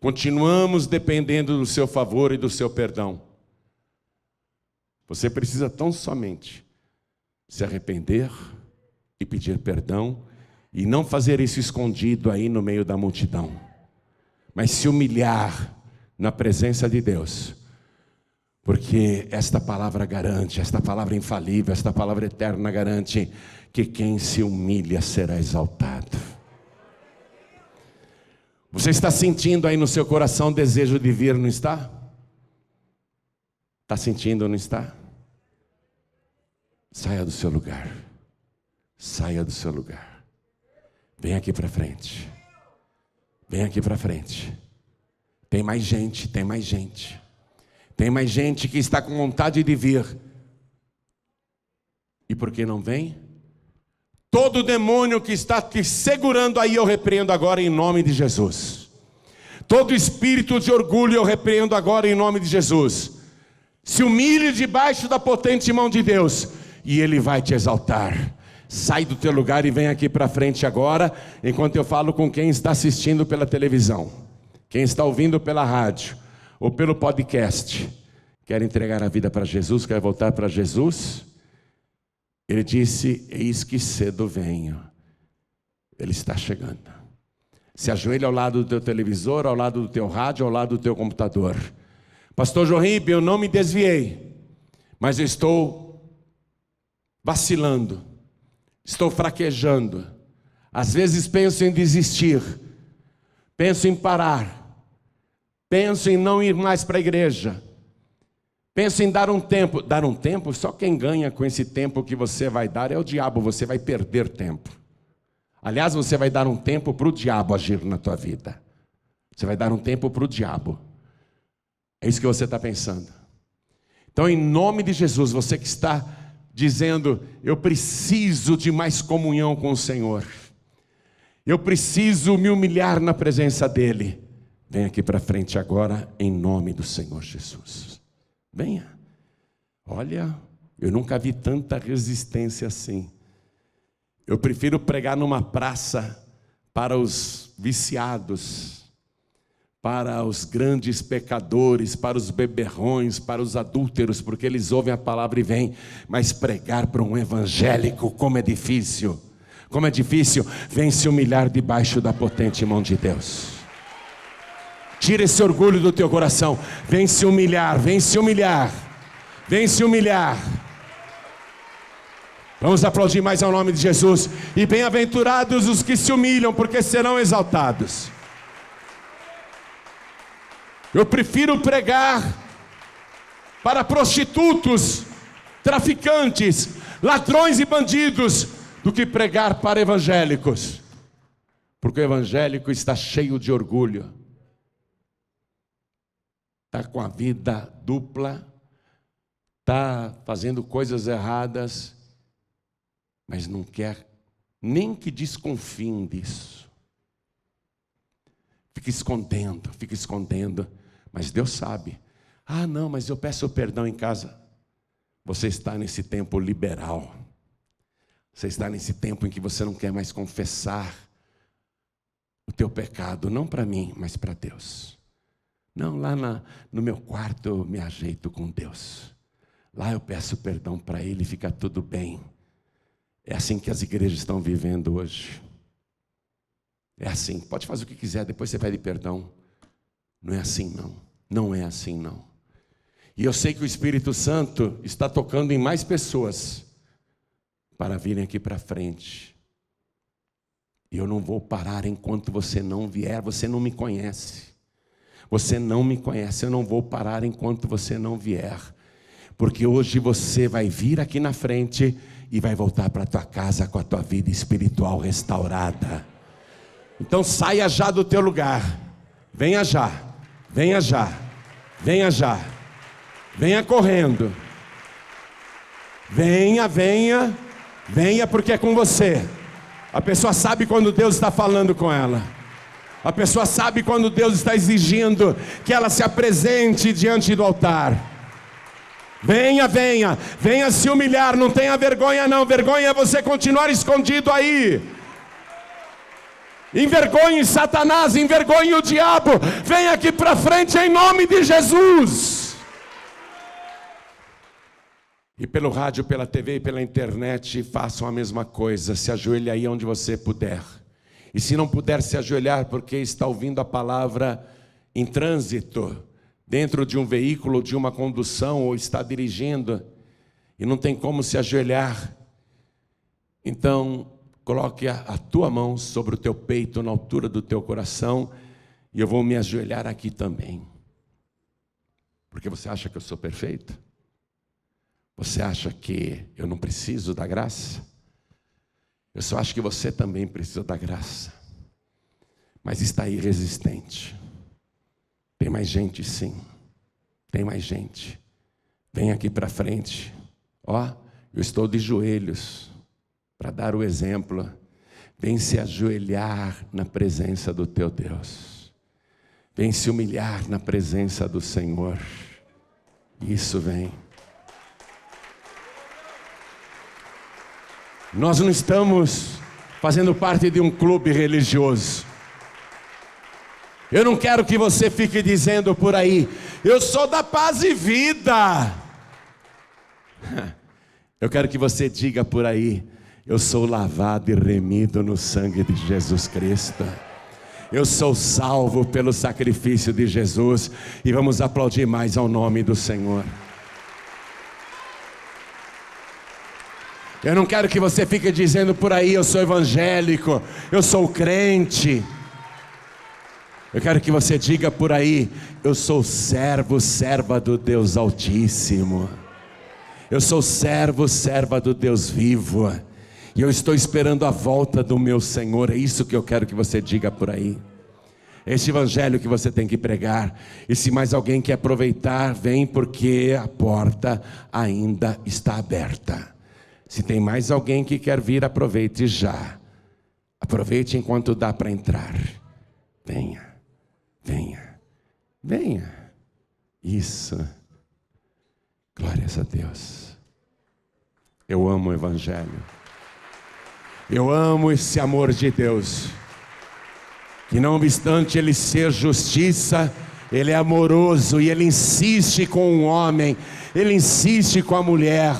Continuamos dependendo do seu favor e do seu perdão. Você precisa tão somente se arrepender e pedir perdão, e não fazer isso escondido aí no meio da multidão, mas se humilhar na presença de Deus, porque esta palavra garante, esta palavra infalível, esta palavra eterna garante que quem se humilha será exaltado. Você está sentindo aí no seu coração o desejo de vir, não está? Está sentindo ou não está? Saia do seu lugar. Saia do seu lugar. Vem aqui para frente. Vem aqui para frente. Tem mais gente, tem mais gente. Tem mais gente que está com vontade de vir. E por que não vem? Todo demônio que está te segurando aí, eu repreendo agora em nome de Jesus. Todo espírito de orgulho eu repreendo agora em nome de Jesus. Se humilhe debaixo da potente mão de Deus, e Ele vai te exaltar. Sai do teu lugar e vem aqui para frente agora, enquanto eu falo com quem está assistindo pela televisão, quem está ouvindo pela rádio ou pelo podcast. Quer entregar a vida para Jesus, quer voltar para Jesus? Ele disse: eis que cedo venho. Ele está chegando. Se ajoelha ao lado do teu televisor, ao lado do teu rádio, ao lado do teu computador. Pastor Joaquim, eu não me desviei, mas eu estou vacilando, estou fraquejando. Às vezes penso em desistir, penso em parar, penso em não ir mais para a igreja, penso em dar um tempo. Dar um tempo, só quem ganha com esse tempo que você vai dar é o diabo. Você vai perder tempo. Aliás, você vai dar um tempo para o diabo agir na tua vida. Você vai dar um tempo para o diabo. É isso que você está pensando. Então, em nome de Jesus, você que está dizendo: eu preciso de mais comunhão com o Senhor, eu preciso me humilhar na presença dEle, vem aqui para frente agora, em nome do Senhor Jesus. Venha. Olha, eu nunca vi tanta resistência assim. Eu prefiro pregar numa praça para os viciados, para os grandes pecadores, para os beberrões, para os adúlteros, porque eles ouvem a palavra e vêm. Mas pregar para um evangélico, como é difícil. Como é difícil. Vem se humilhar debaixo da potente mão de Deus. Tira esse orgulho do teu coração. Vem se humilhar, vem se humilhar. Vem se humilhar. Vamos aplaudir mais ao nome de Jesus. E bem-aventurados os que se humilham, porque serão exaltados. Eu prefiro pregar para prostitutos, traficantes, ladrões e bandidos, do que pregar para evangélicos. Porque o evangélico está cheio de orgulho. Está com a vida dupla, está fazendo coisas erradas, mas não quer nem que desconfiem disso. Fica escondendo, mas Deus sabe. Ah, não, mas eu peço perdão em casa. Você está nesse tempo liberal. Você está nesse tempo em que você não quer mais confessar o teu pecado, não para mim, mas para Deus. Não, lá no meu quarto eu me ajeito com Deus. Lá eu peço perdão para Ele e fica tudo bem. É assim que as igrejas estão vivendo hoje. É assim, pode fazer o que quiser, depois você pede perdão. Não é assim não, não é assim não. E eu sei que o Espírito Santo está tocando em mais pessoas para virem aqui para frente. E eu não vou parar enquanto você não vier. Você não me conhece. Você não me conhece, eu não vou parar enquanto você não vier. Porque hoje você vai vir aqui na frente e vai voltar para a tua casa com a tua vida espiritual restaurada. Então saia já do teu lugar. Venha já, venha já, venha já. Venha correndo. Venha, venha, venha, porque é com você. A pessoa sabe quando Deus está falando com ela. A pessoa sabe quando Deus está exigindo que ela se apresente diante do altar. Venha, venha, venha se humilhar, não tenha vergonha não, vergonha é você continuar escondido aí. Envergonhe Satanás, envergonhe o diabo, venha aqui para frente em nome de Jesus. E pelo rádio, pela TV e pela internet, façam a mesma coisa, se ajoelhe aí onde você puder. E se não puder se ajoelhar porque está ouvindo a palavra em trânsito, dentro de um veículo, de uma condução, ou está dirigindo, e não tem como se ajoelhar, então coloque a tua mão sobre o teu peito, na altura do teu coração, e eu vou me ajoelhar aqui também. Porque você acha que eu sou perfeito? Você acha que eu não preciso da graça? Eu só acho que você também precisa da graça. Mas está aí resistente. Tem mais gente sim. Tem mais gente. Vem aqui para frente. Ó, eu estou de joelhos para dar o exemplo. Vem se ajoelhar na presença do teu Deus. Vem se humilhar na presença do Senhor. Isso, vem. Nós não estamos fazendo parte de um clube religioso. Eu não quero que você fique dizendo por aí, eu sou da paz e vida. Eu quero que você diga por aí, eu sou lavado e remido no sangue de Jesus Cristo. Eu sou salvo pelo sacrifício de Jesus. E vamos aplaudir mais ao nome do Senhor. Eu não quero que você fique dizendo por aí, eu sou evangélico, eu sou crente. Eu quero que você diga por aí, eu sou servo, serva do Deus Altíssimo. Eu sou servo, serva do Deus vivo. E eu estou esperando a volta do meu Senhor. É isso que eu quero que você diga por aí. Esse evangelho que você tem que pregar. E se mais alguém quer aproveitar, vem, porque a porta ainda está aberta. Se tem mais alguém que quer vir, aproveite já. Aproveite enquanto dá para entrar. Venha, venha, venha. Isso. Glórias a Deus. Eu amo o evangelho. Eu amo esse amor de Deus. Que não obstante ele ser justiça, ele é amoroso e ele insiste com o homem, ele insiste com a mulher.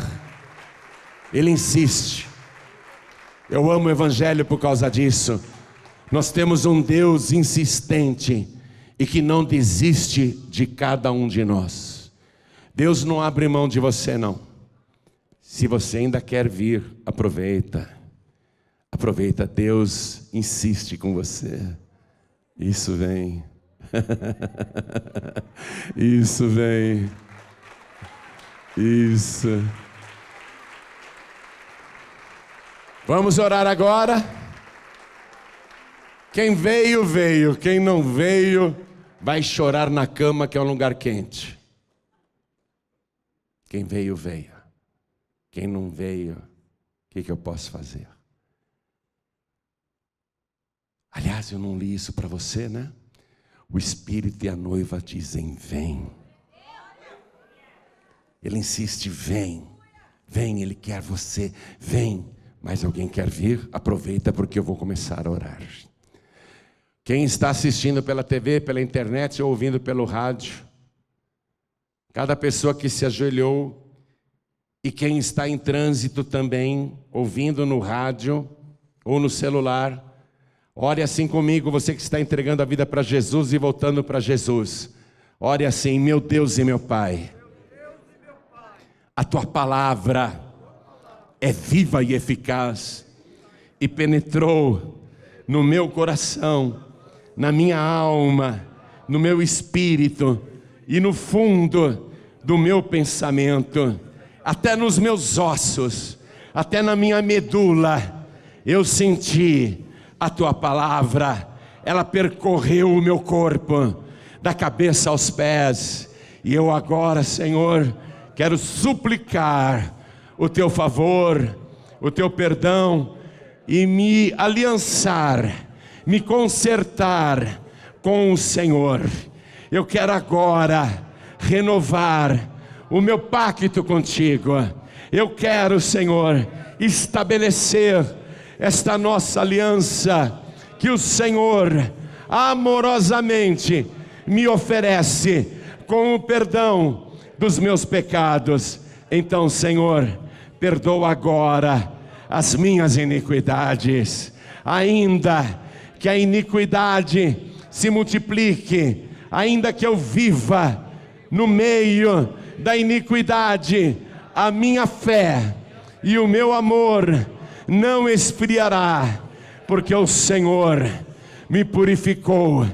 Ele insiste. Eu amo o evangelho por causa disso. Nós temos um Deus insistente e que não desiste de cada um de nós. Deus não abre mão de você não. Se você ainda quer vir, aproveita. Aproveita, Deus insiste com você. Isso vem. Isso vem. Isso. Vamos orar agora. Quem veio, veio. Quem não veio, vai chorar na cama, que é um lugar quente. Quem veio, veio. Quem não veio, o que eu posso fazer? Aliás, eu não li isso para você, né? O Espírito e a noiva dizem, vem. Ele insiste, vem. Vem, ele quer você, vem. Mas alguém quer vir? Aproveita, porque eu vou começar a orar. Quem está assistindo pela TV, pela internet ou ouvindo pelo rádio, cada pessoa que se ajoelhou, e quem está em trânsito também, ouvindo no rádio ou no celular, ore assim comigo, você que está entregando a vida para Jesus e voltando para Jesus. Ore assim, meu Deus e meu Pai, a tua palavra é viva e eficaz, e penetrou no meu coração, na minha alma, no meu espírito, e no fundo do meu pensamento, até nos meus ossos, até na minha medula, eu senti a tua palavra, ela percorreu o meu corpo, da cabeça aos pés, e eu agora, Senhor, quero suplicar o teu favor, o teu perdão, e me aliançar, me consertar com o Senhor. Eu quero agora renovar o meu pacto contigo. Eu quero, Senhor, estabelecer esta nossa aliança que o Senhor amorosamente me oferece com o perdão dos meus pecados. Então, Senhor, perdoa agora as minhas iniquidades, ainda que a iniquidade se multiplique, ainda que eu viva no meio da iniquidade, a minha fé e o meu amor não esfriará, porque o Senhor me purificou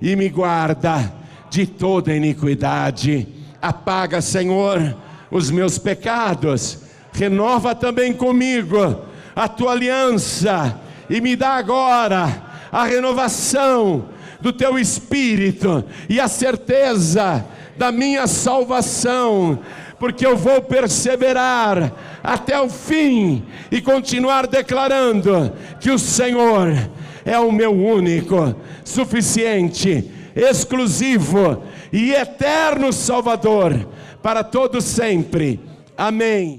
e me guarda de toda iniquidade. Apaga, Senhor, os meus pecados, renova também comigo a tua aliança e me dá agora a renovação do teu Espírito e a certeza da minha salvação, porque eu vou perseverar até o fim e continuar declarando que o Senhor é o meu único, suficiente, exclusivo e eterno Salvador para todo sempre. Amém.